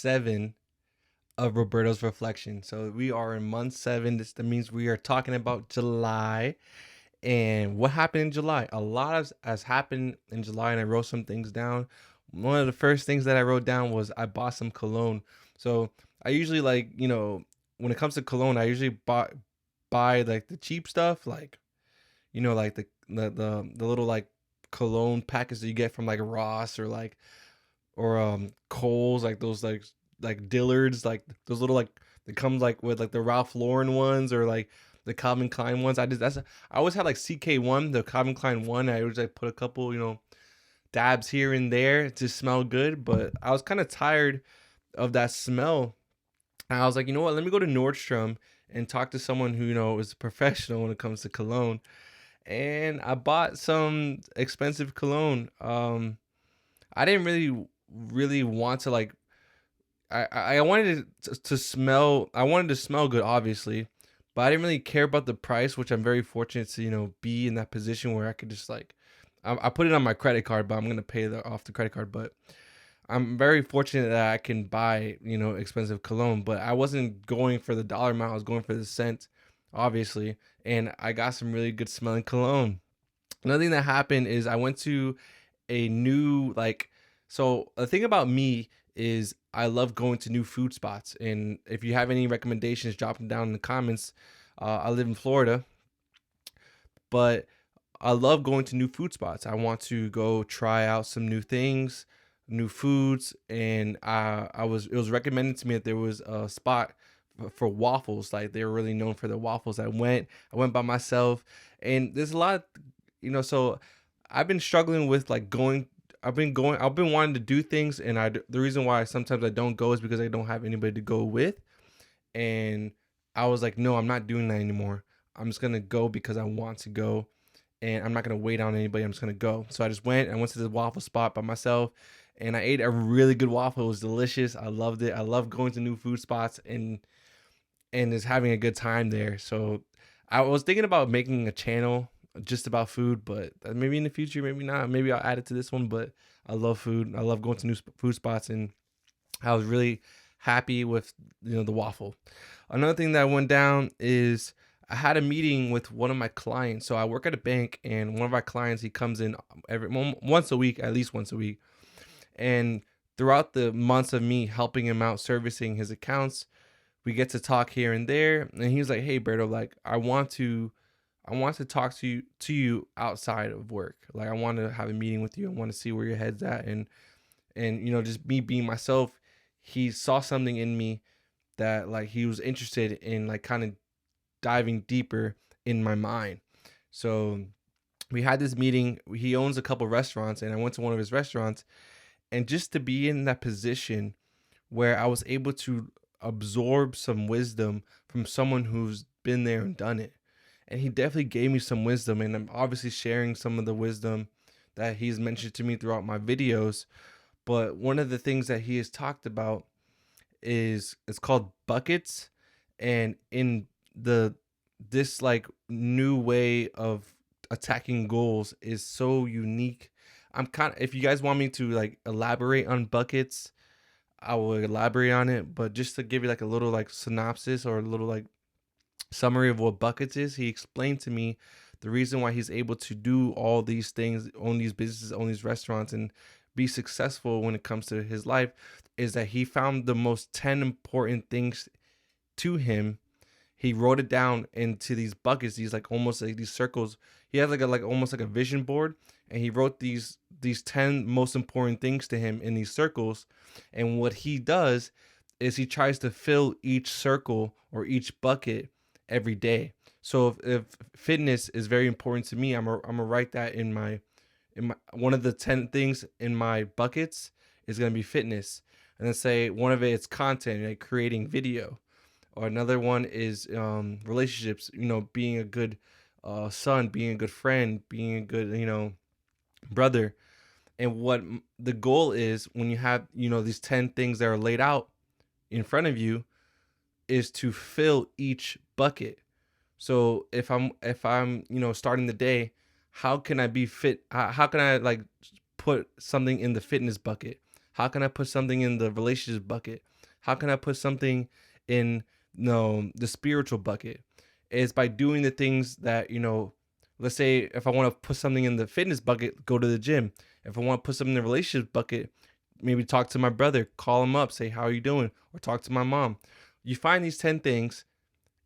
7 of Roberto's reflection. So we are in month 7. That means we are talking about July. And what happened in July? A lot has happened in July, and I wrote some things down. One of the first things that I wrote down was I bought some cologne. So I usually when it comes to cologne, I usually buy like the cheap stuff, like like the little like cologne packets that you get from like Ross or Kohl's, like those like Dillards, like those little like that comes like with like the Ralph Lauren ones or like the Calvin Klein ones. I always had like CK1, the Calvin Klein one. I always like put a couple dabs here and there to smell good, but I was kind of tired of that smell. And I was like, you know what? Let me go to Nordstrom and talk to someone who is a professional when it comes to cologne. And I bought some expensive cologne. I didn't really want to like. I wanted to smell. I wanted to smell good, obviously, but I didn't really care about the price, which I'm very fortunate to be in that position where I could just like. I put it on my credit card, but I'm gonna pay off the credit card. But I'm very fortunate that I can buy expensive cologne. But I wasn't going for the dollar amount. I was going for the scent, obviously, and I got some really good smelling cologne. Another thing that happened is I went to a new like so the thing about me is I love going to new food spots, and if you have any recommendations, drop them down in the comments. I live in Florida, but I love going to new food spots. I want to go try out some new things, new foods, and it was recommended to me that there was a spot for waffles. Like they were really known for their waffles. I went by myself, and there's a lot, So I've been struggling with like going. I've been wanting to do things, and the reason why sometimes I don't go is because I don't have anybody to go with, and I was like, no, I'm not doing that anymore. I'm just gonna go because I want to go, and I'm not gonna wait on anybody. I'm just gonna go. So I just went. I went to the waffle spot by myself, and I ate a really good waffle. It was delicious. I loved it. I love going to new food spots and just having a good time there. So I was thinking about making a channel just about food, but maybe in the future, maybe not. Maybe I'll add it to this one. But I love food. I love going to new food spots, and I was really happy with the waffle. Another thing that went down is I had a meeting with one of my clients. So I work at a bank, and one of our clients, he comes in once a week, at least once a week. And throughout the months of me helping him out servicing his accounts, we get to talk here and there. And he was like, "Hey, Berto, like I want to talk to you outside of work. Like I want to have a meeting with you. I want to see where your head's at." And just me being myself, he saw something in me that like he was interested in, like kind of diving deeper in my mind. So we had this meeting. He owns a couple restaurants, and I went to one of his restaurants, and just to be in that position where I was able to absorb some wisdom from someone who's been there and done it. And he definitely gave me some wisdom, and I'm obviously sharing some of the wisdom that he's mentioned to me throughout my videos. But one of the things that he has talked about is it's called buckets, and in the this like new way of attacking goals is so unique. I'm kind of, if you guys want me to like elaborate on buckets, I will elaborate on it, but just to give you like a little like synopsis or a little like summary of what buckets is, he explained to me the reason why he's able to do all these things, own these businesses, own these restaurants, and be successful when it comes to his life is that he found the most 10 important things to him. He wrote it down into these buckets, these like almost like these circles. He had like almost like a vision board, and he wrote these 10 most important things to him in these circles. And what he does is he tries to fill each circle or each bucket every day. So if fitness is very important to me, I'm gonna write that in my one of the 10 things in my buckets is gonna be fitness, and then say one of it is content, like creating video, or another one is relationships. Being a good son, being a good friend, being a good brother. And what the goal is when you have these 10 things that are laid out in front of you is to fill each bucket. So if I'm starting the day, how can I be fit? How can I like put something in the fitness bucket? How can I put something in the relationship bucket? How can I put something in, no, the spiritual bucket? Is by doing the things that, let's say if I want to put something in the fitness bucket, go to the gym. If I want to put something in the relationship bucket, maybe talk to my brother, call him up, say, how are you doing? Or talk to my mom. You find these 10 things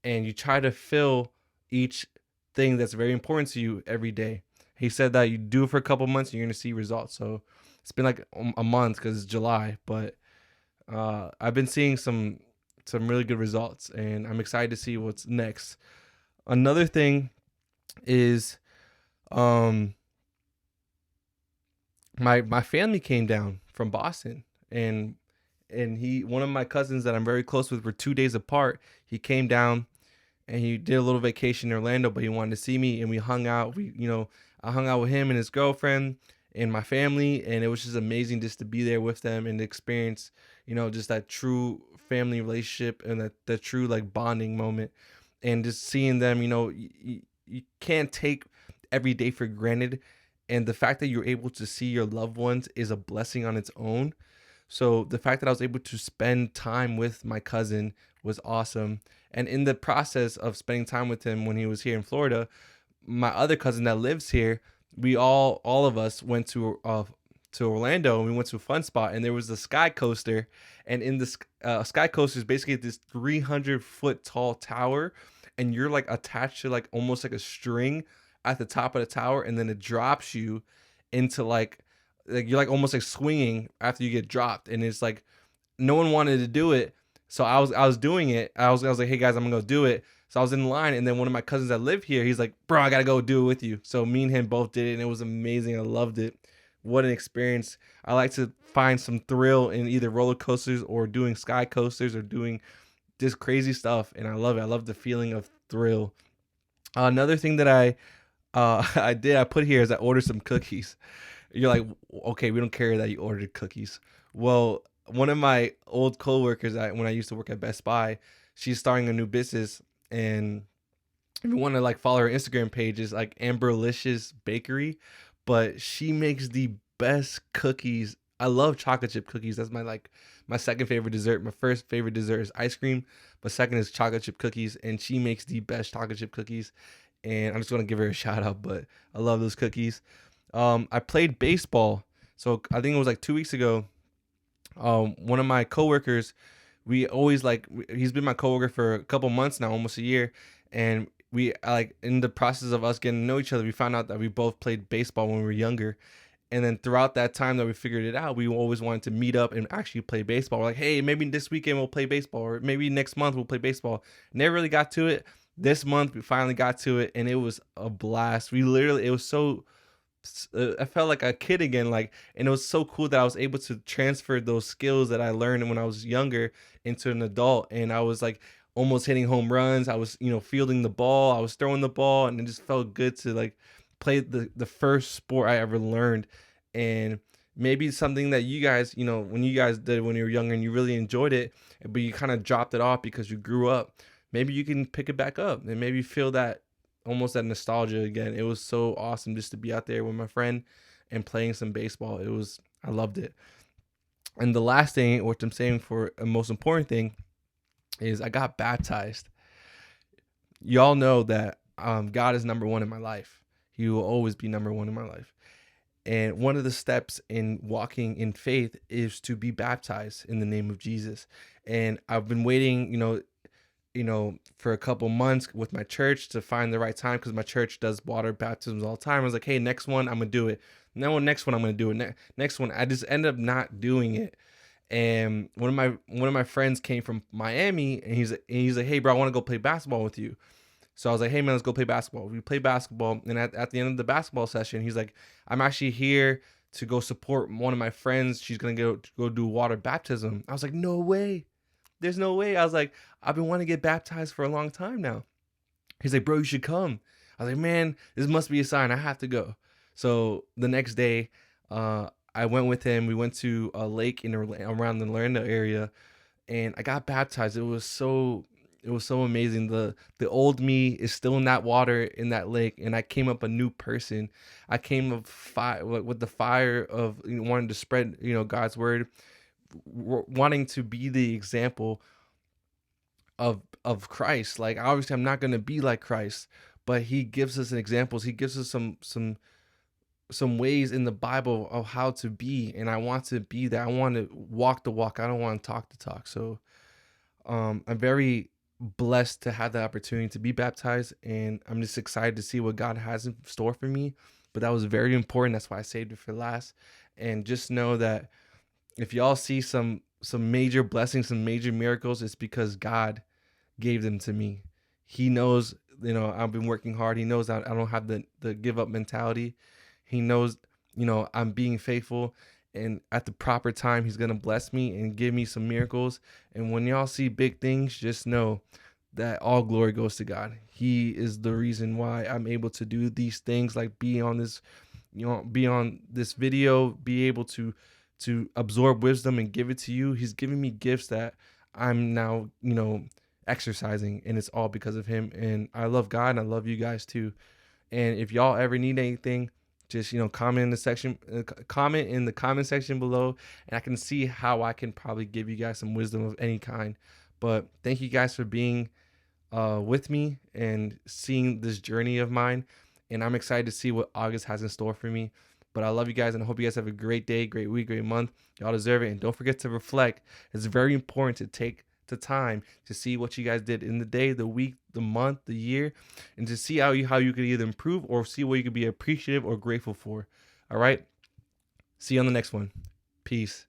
and you try to fill each thing that's very important to you every day. He said that you do it for a couple months and you're going to see results. So it's been like a month because it's July, but I've been seeing some really good results, and I'm excited to see what's next. Another thing is, um, my family came down from Boston, and he one of my cousins that I'm very close with, were 2 days apart. He came down and he did a little vacation in Orlando, but he wanted to see me, and we hung out. I hung out with him and his girlfriend and my family, and it was just amazing just to be there with them and experience, just that true family relationship and that true like bonding moment, and just seeing them. You can't take every day for granted, and the fact that you're able to see your loved ones is a blessing on its own. So the fact that I was able to spend time with my cousin was awesome. And in the process of spending time with him when he was here in Florida, my other cousin that lives here, we all of us went to Orlando, and we went to a fun spot, and there was a sky coaster, and in this sky coaster is basically this 300-foot tall tower, and you're like attached to like almost like a string at the top of the tower, and then it drops you into like you're like almost like swinging after you get dropped, and it's like no one wanted to do it. So I was doing it. I was like, hey guys, I'm gonna go do it. So I was in line, and then one of my cousins that live here, he's like, bro, I gotta go do it with you. So me and him both did it, and it was amazing. I loved it. What an experience. I like to find some thrill in either roller coasters or doing sky coasters or doing this crazy stuff, and I love it. I love the feeling of thrill. Another thing that I put here is I ordered some cookies. You're like, okay, we don't care that you ordered cookies. Well, one of my old coworkers, when I used to work at Best Buy, she's starting a new business, and if you want to like follow her Instagram page, is like Amberlicious Bakery, but she makes the best cookies. I love chocolate chip cookies. That's my second favorite dessert. My first favorite dessert is ice cream, but second is chocolate chip cookies, and she makes the best chocolate chip cookies. And I'm just gonna give her a shout out, but I love those cookies. I played baseball, so I think it was like 2 weeks ago. One of my coworkers, we always he's been my coworker for a couple months now, almost a year, and we like in the process of us getting to know each other, we found out that we both played baseball when we were younger. And then throughout that time that we figured it out, we always wanted to meet up and actually play baseball. We're like, hey, maybe this weekend we'll play baseball, or maybe next month we'll play baseball. Never really got to it. This month we finally got to it, and it was a blast. It was so, I felt like a kid again, and it was so cool that I was able to transfer those skills that I learned when I was younger into an adult, and I was like almost hitting home runs. I was, fielding the ball, I was throwing the ball, and it just felt good to like play the first sport I ever learned. And maybe something that you guys, when you guys did it when you were younger and you really enjoyed it, but you kind of dropped it off because you grew up, maybe you can pick it back up and maybe feel that, almost that nostalgia again. It was so awesome just to be out there with my friend and playing some baseball. I loved it. And the last thing, which I'm saying for a most important thing, is I got baptized. Y'all know that God is number one in my life. He will always be number one in my life. And one of the steps in walking in faith is to be baptized in the name of Jesus. And I've been waiting, for a couple months with my church to find the right time, because my church does water baptisms all the time. I was like, hey, next one I'm gonna do it. No, next one I'm gonna do it. Next one, I just ended up not doing it. And one of my friends came from Miami, and he's like, hey, bro, I want to go play basketball with you. So I was like, hey man, let's go play basketball. We play basketball, and at the end of the basketball session, he's like, I'm actually here to go support one of my friends. She's gonna go do water baptism. I was like, no way. There's no way. I was like, I've been wanting to get baptized for a long time now. He's like, bro, you should come. I was like, man, this must be a sign. I have to go. So the next day, I went with him. We went to a lake around the Orlando area, and I got baptized. It was so It was so amazing. The old me is still in that water in that lake, and I came up a new person. I came up fire with the fire of, wanting to spread, God's word, wanting to be the example of Christ. Like, obviously I'm not going to be like Christ, but he gives us examples. He gives us some ways in the Bible of how to be, and I want to be that. I want to walk the walk. I don't want to talk the talk. So I'm very blessed to have the opportunity to be baptized, and I'm just excited to see what God has in store for me. But that was very important. That's why I saved it for last. And just know that if y'all see some major blessings, some major miracles, it's because God gave them to me. He knows, I've been working hard. He knows that I don't have the give up mentality. He knows, I'm being faithful, and at the proper time, he's gonna bless me and give me some miracles. And when y'all see big things, just know that all glory goes to God. He is the reason why I'm able to do these things, like be on this video, be able to absorb wisdom and give it to you. He's giving me gifts that I'm now, exercising, and it's all because of him. And I love God, and I love you guys too. And if y'all ever need anything, just, comment in the comment section below, and I can see how I can probably give you guys some wisdom of any kind. But thank you guys for being with me and seeing this journey of mine. And I'm excited to see what August has in store for me. But I love you guys, and I hope you guys have a great day, great week, great month. Y'all deserve it. And don't forget to reflect. It's very important to take the time to see what you guys did in the day, the week, the month, the year, and to see how you could either improve or see what you could be appreciative or grateful for. All right. See you on the next one. Peace.